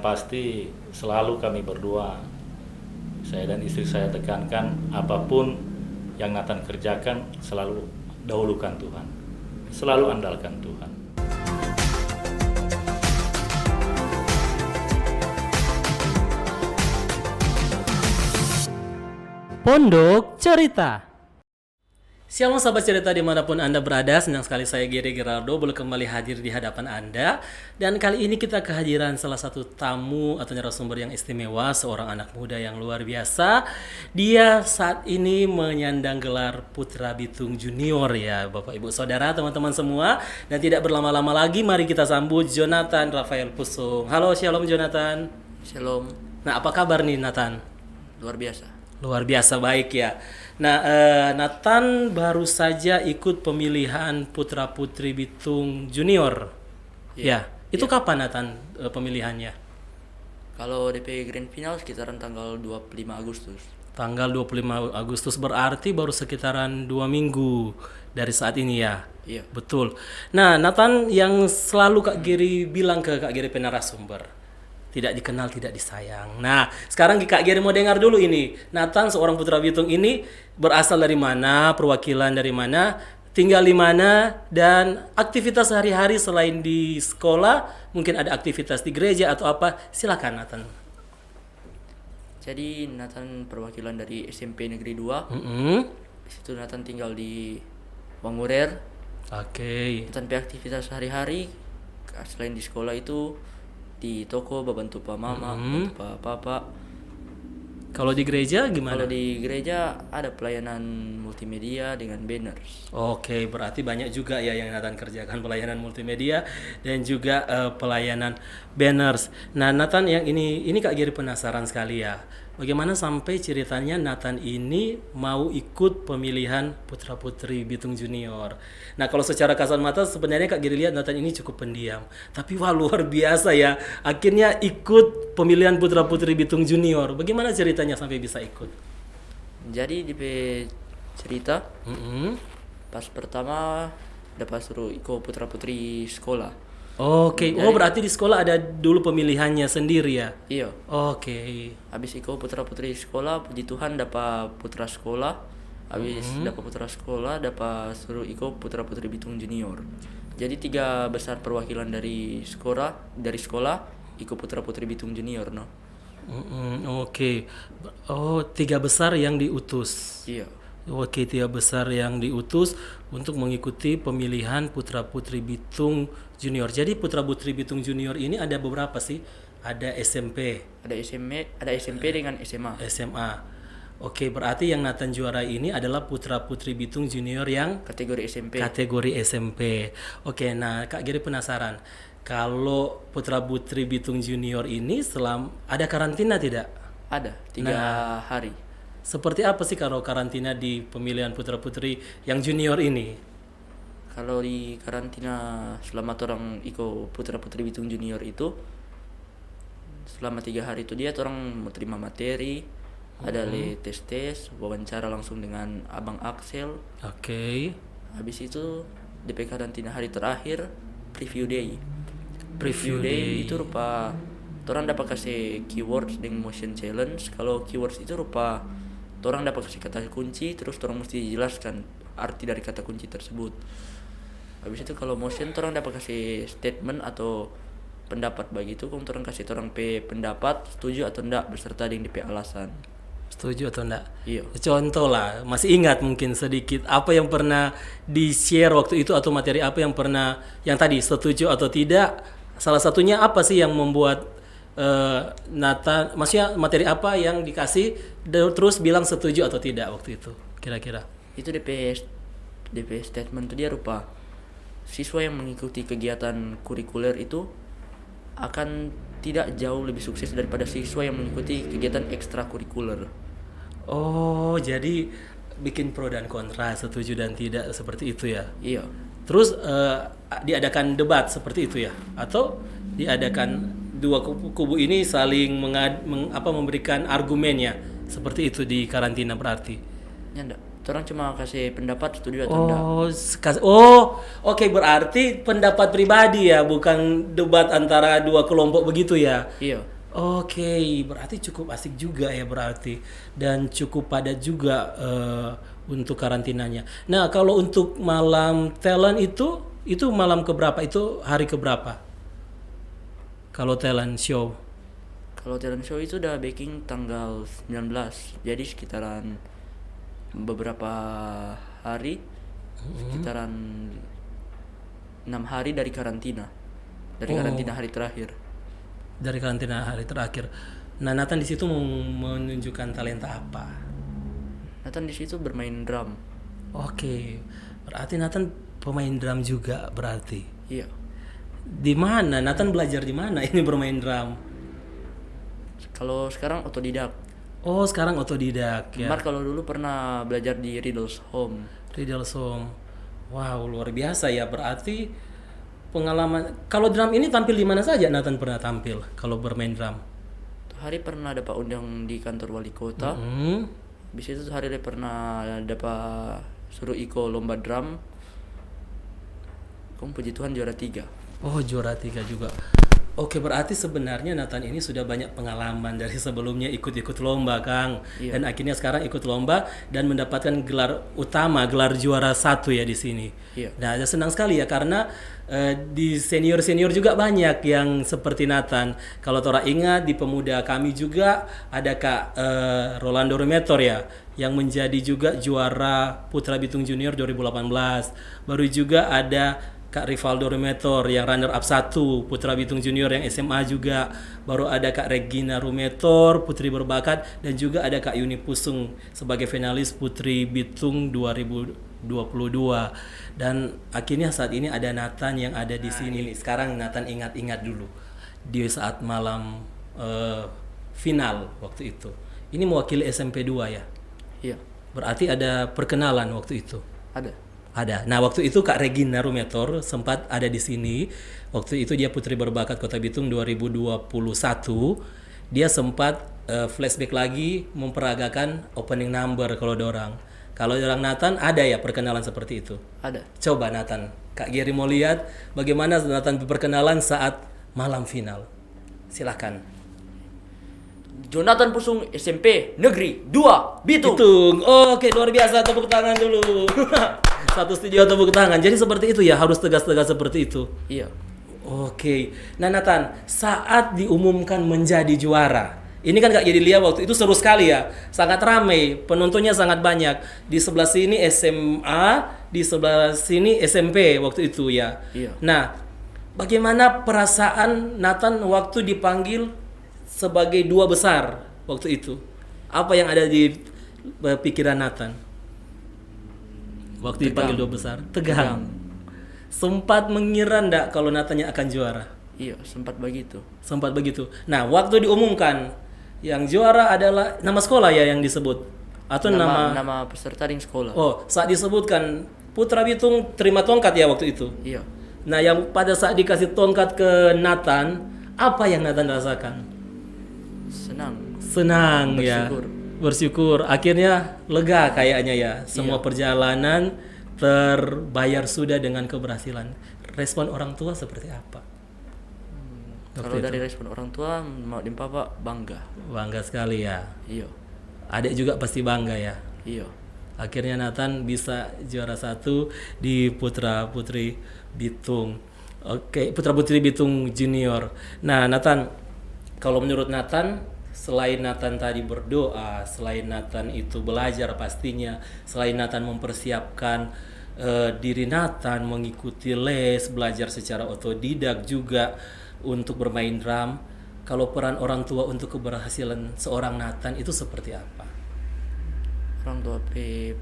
pasti selalu kami berdua, saya dan istri saya tekankan, apapun yang Nathan kerjakan selalu dahulukan Tuhan, selalu andalkan Tuhan. Pondok Cerita. Shalom sahabat cerita dimanapun Anda berada, senang sekali saya Giri Gerardo boleh kembali hadir di hadapan Anda. Dan kali ini kita kehadiran salah satu tamu atau narasumber yang istimewa, seorang anak muda yang luar biasa. Dia saat ini menyandang gelar Putra Bitung Junior ya Bapak Ibu Saudara, teman-teman semua. Dan tidak berlama-lama lagi, mari kita sambut Jonathan Rafael Pusung. Halo, shalom Jonathan. Shalom. Nah, apa kabar nih Nathan? Luar biasa. Luar biasa baik ya. Nah, Nathan baru saja ikut pemilihan Putra Putri Bitung Junior. Ya, itu kapan Nathan pemilihannya? Kalau DP Grand Final sekitaran tanggal 25 Agustus. Tanggal 25 Agustus berarti baru sekitaran 2 minggu dari saat ini ya? Iya. Betul. Nah, Nathan yang selalu Kak Giri bilang ke Kak Giri penarasumber, tidak dikenal, tidak disayang. Nah, sekarang Kak Giri mau dengar dulu ini. Nathan, seorang Putra Bitung ini berasal dari mana, perwakilan dari mana, tinggal di mana, dan aktivitas sehari-hari selain di sekolah, mungkin ada aktivitas di gereja atau apa. Silakan Nathan. Jadi Nathan perwakilan dari SMP Negeri 2. Di situ Nathan tinggal di Wangurer. Oke. Nathan aktivitas sehari-hari selain di sekolah itu di toko bantu pa mama, bantu pa papa. Kalau di gereja gimana? Kalau di gereja ada pelayanan multimedia dengan banners. Oke, berarti banyak juga ya yang Nathan kerjakan, pelayanan multimedia dan juga pelayanan banners. Nah, Nathan yang ini Kak Giri penasaran sekali ya. Bagaimana sampai ceritanya Nathan ini mau ikut pemilihan Putra Putri Bitung Junior. Nah, kalau secara kasat mata sebenarnya Kak Giri lihat Nathan ini cukup pendiam. Tapi wah, luar biasa ya. Akhirnya ikut pemilihan Putra Putri Bitung Junior. Bagaimana ceritanya sampai bisa ikut? Jadi DP cerita pas pertama dapat suruh ikut Putra Putri sekolah. Oke, berarti di sekolah ada dulu pemilihannya sendiri ya? Iya. Oke. Habis ikut Putra Putri sekolah, puji Tuhan dapat putra sekolah. Habis dapat putra sekolah, dapat suruh ikut Putra Putri Bitung Junior. Jadi 3 besar perwakilan dari sekolah ikut Putra Putri Bitung Junior, no. Oke. Oh, 3 besar yang diutus. Iya. Oke, 3 besar yang diutus untuk mengikuti pemilihan Putra Putri Bitung Junior. Jadi Putra Putri Bitung Junior ini ada beberapa sih? Ada SMP. Ada SMP dengan SMA. SMA. Oke, berarti yang Nathan juara ini adalah Putra Putri Bitung Junior yang Kategori SMP. Kategori SMP. Oke, nah Kak Giri penasaran. Kalau Putra Putri Bitung Junior ini ada karantina tidak? Ada 3 hari. Seperti apa sih kalau karantina di pemilihan Putra Putri yang junior ini? Kalau di karantina selama orang ikut Putra Putri Bitung Junior itu selama 3 hari itu dia orang mau terima materi, ada tes, wawancara langsung dengan Abang Axel. Oke. Habis itu DP karantina hari terakhir preview day. Preview day itu rupa orang dapat kasih keywords dengan motion challenge. Kalau keywords itu rupa orang dapat kasih kata kunci, terus orang mesti jelaskan arti dari kata kunci tersebut. Habis itu kalau motion orang dapat kasih statement atau pendapat begitu, kalau orang kasih orang pendapat setuju atau enggak beserta dengan DP alasan. Setuju atau enggak? Iya. Contoh lah, masih ingat mungkin sedikit apa yang pernah di-share waktu itu atau materi apa yang tadi setuju atau tidak? Salah satunya apa sih yang membuat Nathan, maksudnya materi apa yang dikasih terus bilang setuju atau tidak waktu itu kira-kira? Itu DP statement itu dia rupa siswa yang mengikuti kegiatan kurikuler itu akan tidak jauh lebih sukses daripada siswa yang mengikuti kegiatan ekstrakurikuler. Oh, jadi bikin pro dan kontra, setuju dan tidak seperti itu ya? Iya. Terus diadakan debat seperti itu ya? Atau diadakan dua kubu ini saling memberikan argumennya seperti itu di karantina berarti? Ya enggak. Orang cuma kasih pendapat setuju atau enggak. Oke, berarti pendapat pribadi ya, bukan debat antara dua kelompok begitu ya? Iya. Oke, berarti cukup asik juga ya berarti dan cukup padat juga untuk karantinanya. Nah, kalau untuk malam talent itu malam keberapa? Itu hari keberapa? Kalau talent show. Kalau talent show itu udah booking tanggal 19, jadi sekitaran beberapa hari, sekitaran 6 hari dari karantina, karantina hari terakhir. Dari karantina hari terakhir. Nah, Nathan di situ mau menunjukkan talenta apa? Nathan di situ bermain drum. Oke, berarti Nathan pemain drum juga berarti. Iya. Di mana? Nathan belajar di mana ini bermain drum? Kalau sekarang otodidak. Oh, sekarang otodidak ya. Mar kalau dulu pernah belajar di Riddles Home. Riddle Song. Wow, luar biasa ya. Berarti pengalaman kalau drum ini tampil di mana saja Nathan pernah tampil kalau bermain drum? Tuh hari pernah dapat undang di kantor wali kota. Habis itu tuh hari pernah dapat suruh ikut lomba drum. Puji Tuhan juara 3. Oh, juara 3 juga. Oke, berarti sebenarnya Nathan ini sudah banyak pengalaman dari sebelumnya ikut-ikut lomba, Kang. Iya. Dan akhirnya sekarang ikut lomba dan mendapatkan gelar utama, gelar juara 1 ya di sini. Iya. Nah, saya senang sekali ya karena di senior-senior juga banyak yang seperti Nathan. Kalau Tora ingat di pemuda kami juga ada Kak Rolando Remetor ya yang menjadi juga juara Putra Bitung Junior 2018. Baru juga ada Kak Rivaldo Rumetor yang runner up 1 Putra Bitung Junior yang SMA juga. Baru ada Kak Regina Rumetor Putri Berbakat dan juga ada Kak Yuni Pusung sebagai finalis Putri Bitung 2022. Dan akhirnya saat ini ada Nathan yang ada di sini. Sekarang Nathan ingat-ingat dulu di saat malam final waktu itu. Ini mewakili SMP 2 ya. Iya. Berarti ada perkenalan waktu itu. Ada. Nah, waktu itu Kak Regina Rumetor sempat ada di sini. Waktu itu dia Putri Berbakat Kota Bitung 2021. Dia sempat flashback lagi memperagakan opening number kalau dorang. Kalau dorang Nathan ada ya perkenalan seperti itu. Ada. Coba Nathan, Kak Geri mau lihat bagaimana Nathan perkenalan saat malam final. Silakan. Jonathan Pusung SMP Negeri 2 Bitung. Oke, luar biasa, tepuk tangan dulu. Satu studio tepuk tangan. Jadi seperti itu ya, harus tegas-tegas seperti itu. Iya. Oke. Nah Nathan, saat diumumkan menjadi juara, ini kan Kak jadi lihat waktu itu seru sekali ya, sangat ramai, penontonnya sangat banyak. Di sebelah sini SMA, di sebelah sini SMP waktu itu ya. Iya. Nah, bagaimana perasaan Nathan waktu dipanggil sebagai 2 besar waktu itu? Apa yang ada di pikiran Nathan? Waktu dipanggil 2 besar, tegang. Sempat mengira ndak kalau Nathan akan juara? Iya, sempat begitu. Sempat begitu. Nah, waktu diumumkan yang juara adalah nama sekolah ya yang disebut atau nama peserta di sekolah. Oh, saat disebutkan Putra Bitung terima tongkat ya waktu itu. Iya. Nah, yang pada saat dikasih tongkat ke Nathan, apa yang Nathan rasakan? Senang ya. Bersyukur. Akhirnya lega kayaknya ya. Semua perjalanan terbayar sudah dengan keberhasilan. Respon orang tua seperti apa? Kalau dari respon orang tua, mau dan papa bangga. Bangga sekali ya. Iya. Adik juga pasti bangga ya. Iya. Akhirnya Nathan bisa juara 1 di Putra Putri Bitung. Oke, Putra Putri Bitung Junior. Nah, Nathan, kalau menurut Nathan, selain Nathan tadi berdoa, selain Nathan itu belajar pastinya, selain Nathan mempersiapkan diri Nathan mengikuti les, belajar secara otodidak juga untuk bermain drum, kalau peran orang tua untuk keberhasilan seorang Nathan itu seperti apa? Orang tua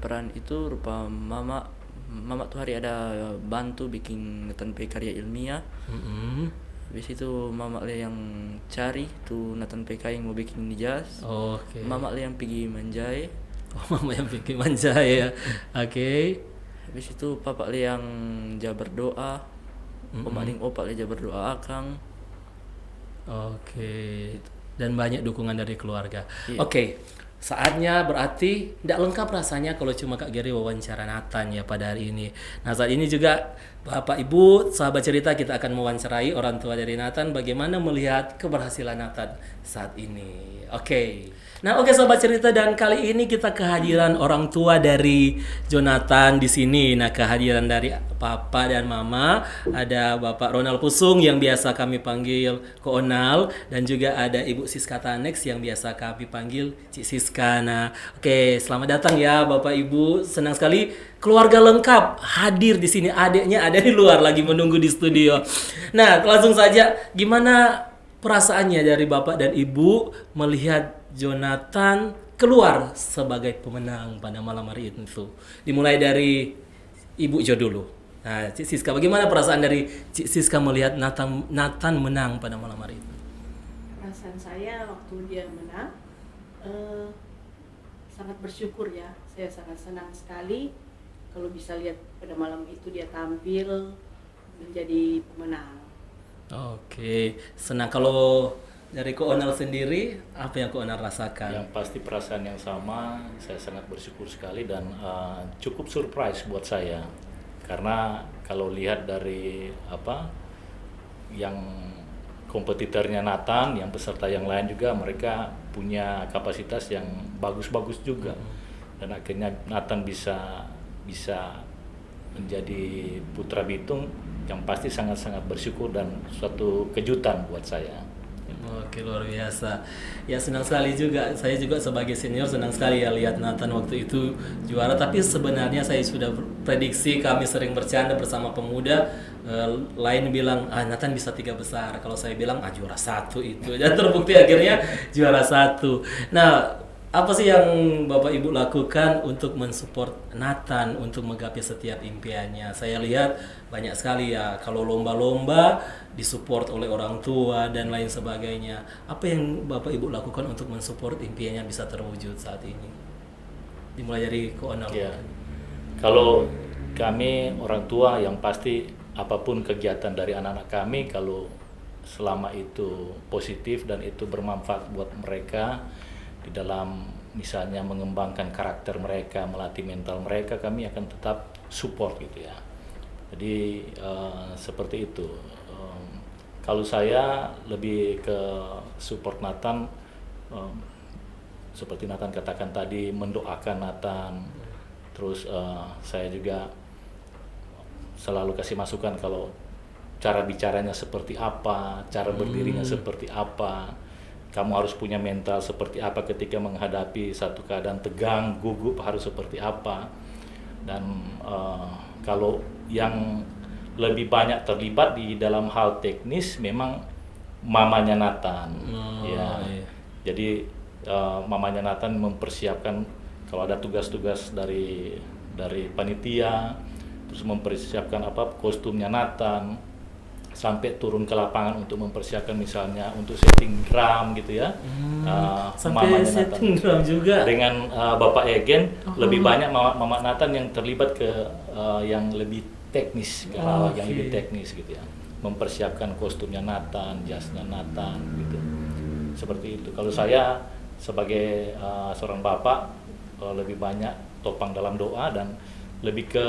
peran itu rupa mama tuh hari ada bantu bikin Nathan P karya ilmiah. Habis itu mama le yang cari tuh Nathan PK yang mau bikin jas. Oke. Mama le yang pergi manjai. Oh, mama yang bikin manjai ya. Oke. Habis itu papa le yang berdoa. Om aling opak le berdoa akang. Oke. Dan banyak dukungan dari keluarga. Iya. Oke. Saatnya berarti tidak lengkap rasanya kalau cuma Kak Geri wawancara Nathan ya pada hari ini. Nah, saat ini juga Bapak Ibu, sahabat cerita, kita akan mewawancarai orang tua dari Nathan bagaimana melihat keberhasilan Nathan saat ini. Oke. Nah, oke sahabat cerita, dan kali ini kita kehadiran orang tua dari Jonathan di sini. Nah, kehadiran dari Papa dan Mama, ada Bapak Ronald Pusung yang biasa kami panggil Ko Onal, dan juga ada Ibu Siska Tanex yang biasa kami panggil Cik Siska. Nah, oke, selamat datang ya Bapak Ibu. Senang sekali keluarga lengkap hadir di sini. Adiknya ada di luar lagi menunggu di studio. Nah, langsung saja, gimana perasaannya dari Bapak dan Ibu melihat Jonathan keluar sebagai pemenang pada malam hari itu? Dimulai dari Ibu Jo dulu. Nah, Cik Siska, bagaimana perasaan dari Cik Siska melihat Nathan menang pada malam hari itu? Perasaan saya waktu dia menang sangat bersyukur ya. Saya sangat senang sekali kalau bisa lihat pada malam itu dia tampil menjadi pemenang. Oke, senang. Kalau dari Ko Onal sendiri, apa yang Ko Onal rasakan? Yang pasti perasaan yang sama, saya sangat bersyukur sekali dan cukup surprise buat saya. Karena kalau lihat dari yang kompetitornya Nathan, yang peserta yang lain juga, mereka punya kapasitas yang bagus-bagus juga. Dan akhirnya Nathan bisa menjadi putra Bitung, yang pasti sangat-sangat bersyukur dan suatu kejutan buat saya. Oke, luar biasa. Ya, senang sekali juga. Saya juga sebagai senior senang sekali ya lihat Nathan waktu itu juara. Tapi sebenarnya saya sudah prediksi, kami sering bercanda bersama pemuda. Lain bilang, Nathan bisa 3 besar. Kalau saya bilang, juara 1 itu. Dan terbukti akhirnya juara 1. Nah, apa sih yang Bapak Ibu lakukan untuk mensupport Nathan untuk menggapai setiap impiannya? Saya lihat banyak sekali ya, kalau lomba-lomba disupport oleh orang tua dan lain sebagainya. Apa yang Bapak Ibu lakukan untuk mensupport impiannya bisa terwujud saat ini? Dimulai dari Ko Onal. Ya. Kalau kami orang tua, yang pasti apapun kegiatan dari anak-anak kami, kalau selama itu positif dan itu bermanfaat buat mereka di dalam misalnya mengembangkan karakter mereka, melatih mental mereka, kami akan tetap support gitu ya. Jadi seperti itu. Kalau saya lebih ke support Nathan, seperti Nathan katakan tadi, mendoakan Nathan. Terus saya juga selalu kasih masukan kalau cara bicaranya seperti apa, cara berdirinya seperti apa. Kamu harus punya mental seperti apa ketika menghadapi satu keadaan tegang, gugup, harus seperti apa. Dan kalau yang lebih banyak terlibat di dalam hal teknis memang mamanya Nathan. Iya. Jadi mamanya Nathan mempersiapkan kalau ada tugas-tugas dari panitia, terus mempersiapkan kostumnya Nathan, sampai turun ke lapangan untuk mempersiapkan misalnya untuk setting drum gitu ya. Sampai setting drum juga dengan Bapak Egen. Lebih banyak Mama Nathan yang terlibat ke yang lebih teknis, ke hal yang lebih teknis gitu ya, mempersiapkan kostumnya Nathan, jasnya Nathan gitu, seperti itu. Kalau saya sebagai seorang bapak lebih banyak topang dalam doa dan lebih ke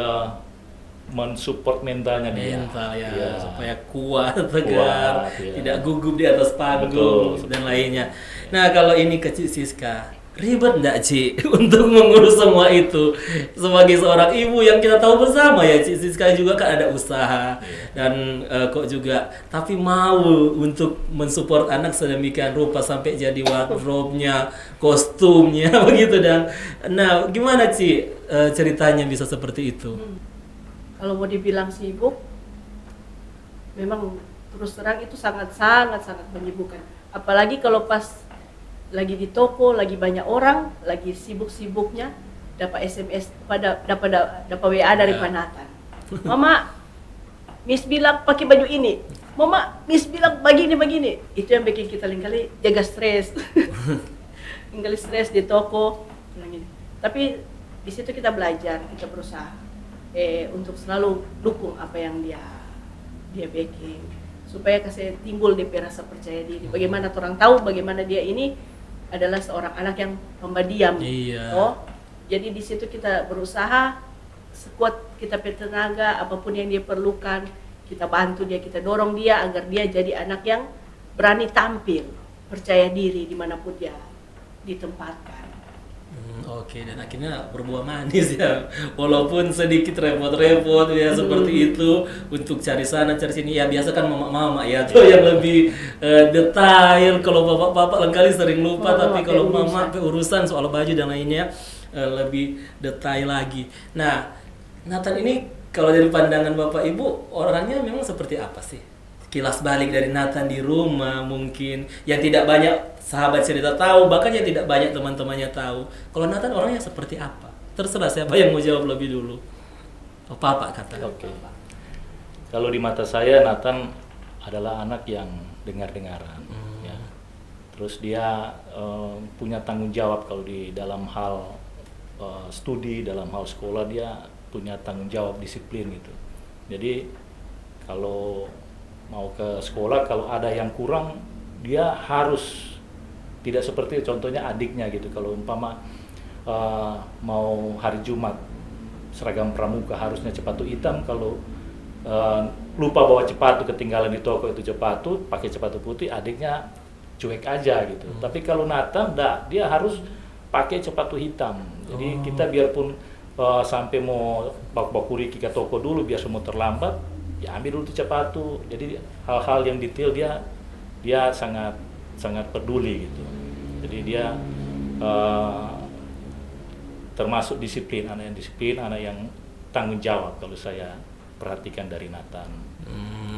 mensupport mentalnya dia. Mental ya, supaya kuat, tegar, tidak gugup di atas panggung. Betul, dan lainnya. Nah, kalau ini ke Cik Siska, ribet enggak Cik untuk mengurus semua itu? Sebagai seorang ibu yang kita tahu bersama ya, Cik Siska juga kan ada usaha dan kok juga, tapi mau untuk mensupport anak sedemikian rupa sampai jadi wardrobe-nya, kostumnya begitu. Dan nah, gimana Cik ceritanya bisa seperti itu? Kalau mau dibilang sibuk, memang terus terang itu sangat menyibukkan. Apalagi kalau pas lagi di toko, lagi banyak orang, lagi sibuk-sibuknya, dapat SMS, dapat WA dari Pak Nathan. Mama, Miss bilang pakai baju ini. Mama, Miss bilang begini. Itu yang bikin kita kali jaga stres. Kali stres di toko. Tapi di situ kita belajar, kita berusaha untuk selalu dukung apa yang dia bikin, supaya kasih timbul dia rasa percaya diri. Bagaimana orang tahu bagaimana dia ini adalah seorang anak yang pemberdiam. Iya. Jadi di situ kita berusaha sekuat kita punya tenaga, apapun yang dia perlukan, kita bantu dia, kita dorong dia agar dia jadi anak yang berani tampil, percaya diri dimanapun dia ditempatkan. Oke, dan akhirnya berbuah manis ya, walaupun sedikit repot-repot ya seperti itu untuk cari sana cari sini ya. Biasa kan mama-mama ya tuh yang lebih detail. Kalau bapak-bapak lengkali sering lupa, tapi kalau mama urusan soal baju dan lainnya lebih detail lagi. Nah, Nathan ini kalau dari pandangan bapak ibu orangnya memang seperti apa sih? Kilas balik dari Nathan di rumah mungkin yang tidak banyak sahabat cerita tahu, bahkan yang tidak banyak teman-temannya tahu. Kalau Nathan orangnya seperti apa? Terserah siapa yang mau jawab lebih dulu. Apa kata? Oke. Kalau di mata saya Nathan adalah anak yang dengar-dengaran, ya. Terus dia punya tanggung jawab kalau di dalam hal studi, dalam hal sekolah dia punya tanggung jawab, disiplin gitu. Jadi kalau mau ke sekolah kalau ada yang kurang dia harus, tidak seperti contohnya adiknya gitu. Kalau umpama mau hari Jumat seragam pramuka harusnya sepatu hitam, kalau lupa bawa sepatu, ketinggalan di toko itu sepatu, pakai sepatu putih, adiknya cuek aja gitu. Tapi kalau Nathan dia harus pakai sepatu hitam. Jadi kita biarpun sampai mau bawa kuriki ke toko dulu biar semua terlambat, ya ambil dulu tuh sepatu. Jadi hal-hal yang detail dia sangat peduli gitu. Jadi dia termasuk disiplin, anak yang disiplin, anak yang tanggung jawab kalau saya perhatikan dari Nathan.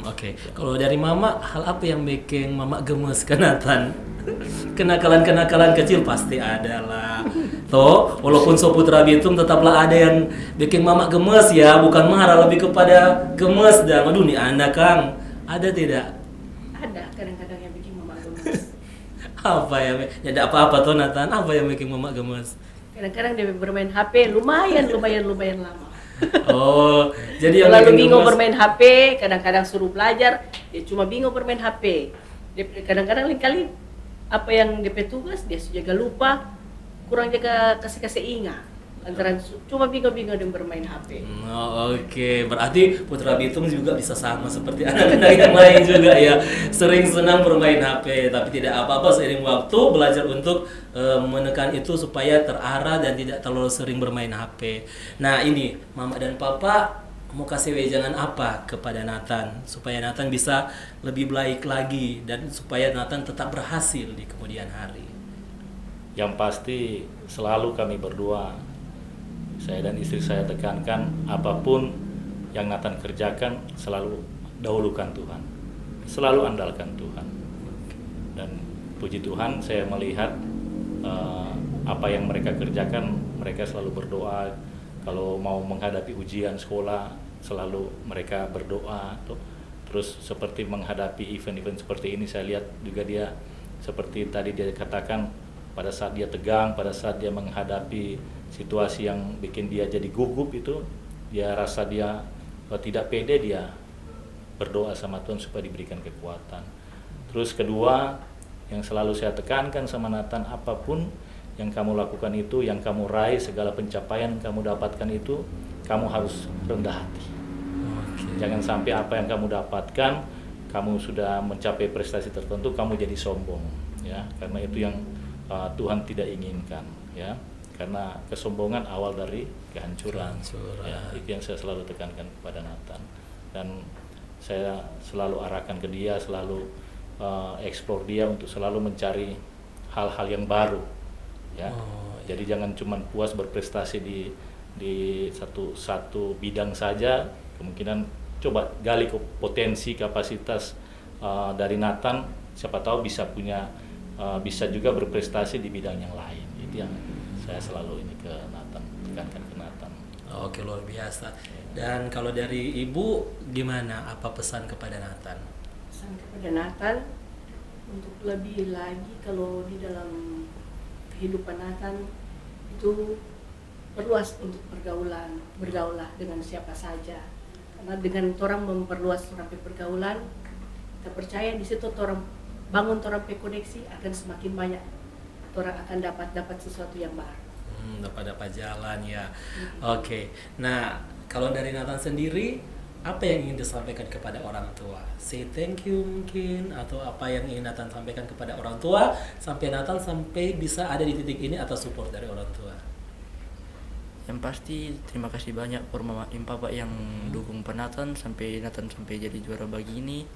Oke. Kalau dari mama, hal apa yang bikin mama gemes ke Nathan? Kenakalan-kenakalan kecil pasti ada lah. Toh, walaupun so putra bitung tetaplah ada yang bikin mama gemes ya, bukan marah, lebih kepada gemes dan aduh nih anak Kang. Ada tidak? Ada kadang-kadang yang bikin mama gemes. Apa ya? Ada apa-apa tuh Nathan? Apa yang bikin mama gemes? Kadang-kadang dia bermain HP lumayan lama. Oh, jadi yang Lalu bikin bingung gemes- bermain HP, kadang-kadang suruh belajar, dia cuma bingung bermain HP. Dia kadang-kadang kali apa yang DP tugas dia juga lupa, kurang jaga kasih ingat. Antara cuma bingung-bingung dia bermain HP. Oke. Berarti Putra Bitung juga bisa sama seperti anak-anak yang lain juga ya, sering senang bermain HP, tapi tidak apa-apa seiring waktu belajar untuk menekan itu supaya terarah dan tidak terlalu sering bermain HP. Nah ini Mama dan Papa mau kasih wejangan apa kepada Nathan supaya Nathan bisa lebih baik lagi dan supaya Nathan tetap berhasil di kemudian hari? Yang pasti selalu kami berdua, saya dan istri saya tekankan, apapun yang Nathan kerjakan selalu dahulukan Tuhan, selalu andalkan Tuhan. Dan puji Tuhan saya melihat apa yang mereka kerjakan, mereka selalu berdoa. Kalau mau menghadapi ujian sekolah selalu mereka berdoa tuh. Terus seperti menghadapi event-event seperti ini, saya lihat juga dia seperti tadi dia katakan, pada saat dia tegang, pada saat dia menghadapi situasi yang bikin dia jadi gugup itu, dia rasa dia tidak pede, dia berdoa sama Tuhan supaya diberikan kekuatan. Terus kedua, yang selalu saya tekankan sama Nathan, apapun yang kamu lakukan itu, yang kamu raih, segala pencapaian kamu dapatkan itu, kamu harus rendah hati. Jangan sampai apa yang kamu dapatkan, kamu sudah mencapai prestasi tertentu, kamu jadi sombong, ya, karena itu yang Tuhan tidak inginkan, ya. Karena kesombongan awal dari kehancuran. Ya, itu yang saya selalu tekankan kepada Nathan, dan saya selalu arahkan ke dia, selalu explore dia untuk selalu mencari hal-hal yang baru, ya. Jadi jangan cuma puas berprestasi di satu bidang saja, kemungkinan coba gali potensi kapasitas dari Nathan, siapa tahu bisa juga berprestasi di bidang yang lain. Itu yang saya selalu ini ke Nathan, tekankan ke Nathan. Oke, luar biasa. Dan kalau dari Ibu gimana? Apa pesan kepada Nathan? Pesan kepada Nathan untuk lebih lagi kalau di dalam kehidupan Nathan itu perluas untuk bergaulah dengan siapa saja. Karena dengan orang memperluas orang pergaulan, kita percaya di situ orang bangun orang koneksi akan semakin banyak, orang akan dapat sesuatu yang baru. Udah pada jalan ya. Oke. Nah, kalau dari Nathan sendiri, apa yang ingin disampaikan kepada orang tua? Say thank you mungkin, atau apa yang ingin Nathan sampaikan kepada orang tua sampai Nathan sampai bisa ada di titik ini atas support dari orang tua? Yang pasti terima kasih banyak for mama dan papa yang dukung Nathan sampai Nathan sampai jadi juara begini.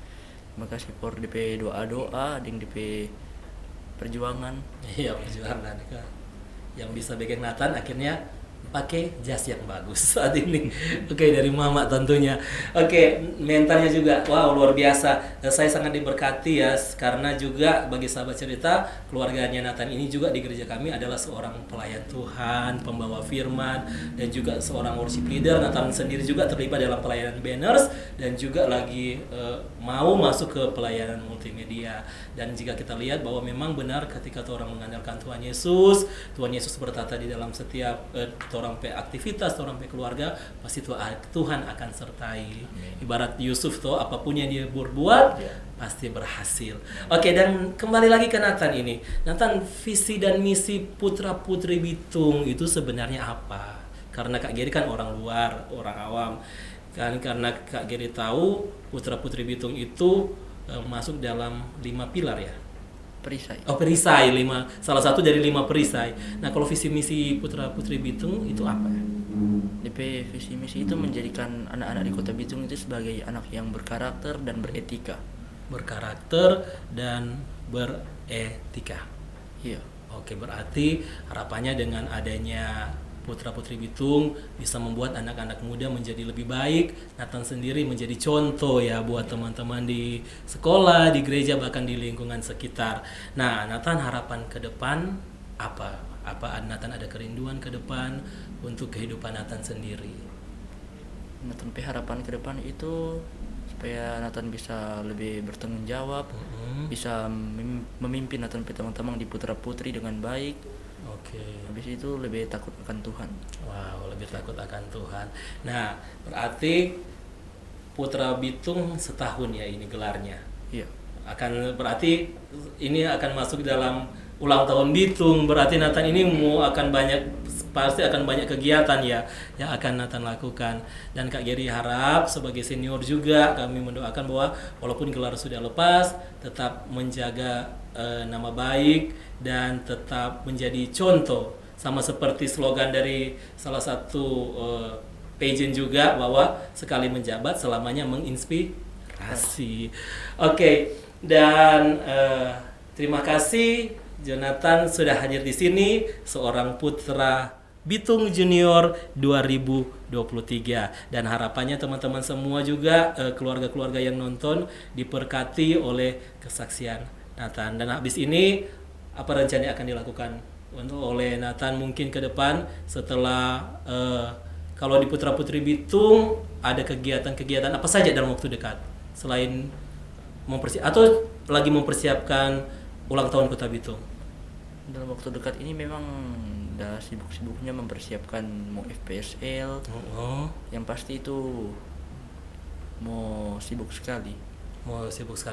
Terima kasih for DP doa-doa dan DP perjuangan. Iya, perjuangan kan. Yang bisa bikin Nathan akhirnya pakai jas yang bagus saat ini. Oke, dari mama tentunya. Oke, mentalnya juga wow, luar biasa. Saya sangat diberkati ya, karena juga bagi sahabat cerita, keluarganya Nathan ini juga di gereja kami adalah seorang pelayan Tuhan, pembawa firman, dan juga seorang worship leader. Nathan sendiri juga terlibat dalam pelayanan banners dan juga lagi mau masuk ke pelayanan multimedia. Dan jika kita lihat bahwa memang benar ketika orang mengandalkan Tuhan Yesus bertata di dalam setiap orang pe aktivitas, orang pe keluarga, pasti Tuhan akan sertai. Ibarat Yusuf tuh, apapun yang dia berbuat pasti berhasil. Oke, dan kembali lagi ke Nathan ini. Nathan, visi dan misi Putra Putri Bitung itu sebenarnya apa? Karena Kak Geri kan orang luar, orang awam. Kan karena Kak Geri tahu Putra Putri Bitung itu masuk dalam 5 pilar ya. Perisai. Oh, perisai, salah satu dari 5 perisai. Nah, kalau visi misi Putra Putri Bitung itu apa ya? DP visi misi itu menjadikan anak-anak di Kota Bitung itu sebagai anak yang berkarakter dan beretika. Berkarakter dan beretika. Iya. Oke, berarti harapannya dengan adanya Putra Putri Bitung bisa membuat anak-anak muda menjadi lebih baik. Nathan sendiri menjadi contoh ya buat teman-teman di sekolah, di gereja, bahkan di lingkungan sekitar. Nah, Nathan harapan ke depan apa? Apa Nathan ada kerinduan ke depan untuk kehidupan Nathan sendiri? Nathan harapan ke depan itu supaya Nathan bisa lebih bertanggung jawab, bisa memimpin Nathan teman-teman di Putra Putri dengan baik. Oke. Habis itu lebih takut akan Tuhan. Wow, lebih takut akan Tuhan. Nah, berarti Putra Bitung setahun ya ini gelarnya. Iya. Berarti ini akan masuk dalam ulang tahun Bitung. Berarti Nathan ini pasti akan banyak kegiatan ya yang akan Nathan lakukan. Dan Kak Geri harap sebagai senior juga kami mendoakan bahwa walaupun gelar sudah lepas, tetap menjaga nama baik dan tetap menjadi contoh, sama seperti slogan dari salah satu pageant juga, bahwa sekali menjabat selamanya menginspirasi. Oke, dan terima kasih Jonathan sudah hadir di sini, seorang putra Bitung Junior 2023, dan harapannya teman-teman semua juga keluarga-keluarga yang nonton diberkati oleh kesaksian Nathan. Dan habis ini apa rencananya akan dilakukan oleh Nathan mungkin ke depan setelah kalau di Putra Putri Bitung ada kegiatan-kegiatan apa saja dalam waktu dekat selain atau lagi mempersiapkan ulang tahun Kota Bitung? Dalam waktu dekat ini memang udah sibuk-sibuknya mempersiapkan mau FPSL. Yang pasti itu mau sibuk sekali.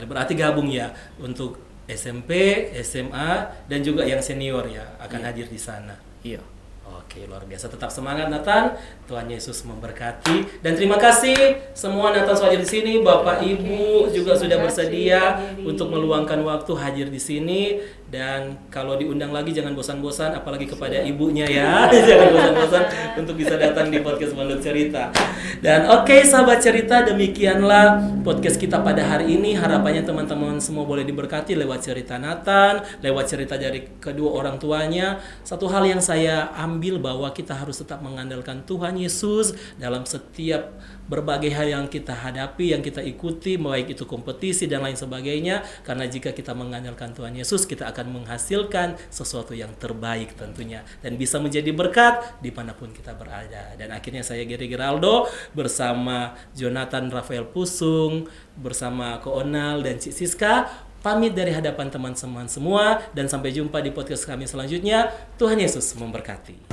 Berarti gabung ya untuk SMP, SMA, dan juga yang senior ya akan hadir di sana. Iya. Oke, luar biasa. Tetap semangat Nathan. Tuhan Yesus memberkati. Dan terima kasih semua Nathan sudah hadir di sini. Bapak Ibu juga sudah bersedia untuk meluangkan waktu hadir di sini. Dan kalau diundang lagi jangan bosan-bosan, apalagi kepada ibunya ya. Jangan bosan-bosan untuk bisa datang di podcast Pondok Cerita. Dan oke, sahabat cerita, demikianlah podcast kita pada hari ini. Harapannya teman-teman semua boleh diberkati lewat cerita Nathan, lewat cerita dari kedua orang tuanya. Satu hal yang saya ambil bahwa kita harus tetap mengandalkan Tuhan Yesus dalam setiap berbagai hal yang kita hadapi, yang kita ikuti, baik itu kompetisi dan lain sebagainya. Karena jika kita mengandalkan Tuhan Yesus, kita akan menghasilkan sesuatu yang terbaik tentunya, dan bisa menjadi berkat dimanapun kita berada. Dan akhirnya saya Geri Geraldo bersama Jonathan Rafael Pusung, bersama Ko Onal dan Cik Siska pamit dari hadapan teman-teman semua, dan sampai jumpa di podcast kami selanjutnya. Tuhan Yesus memberkati.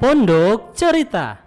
Pondok Cerita.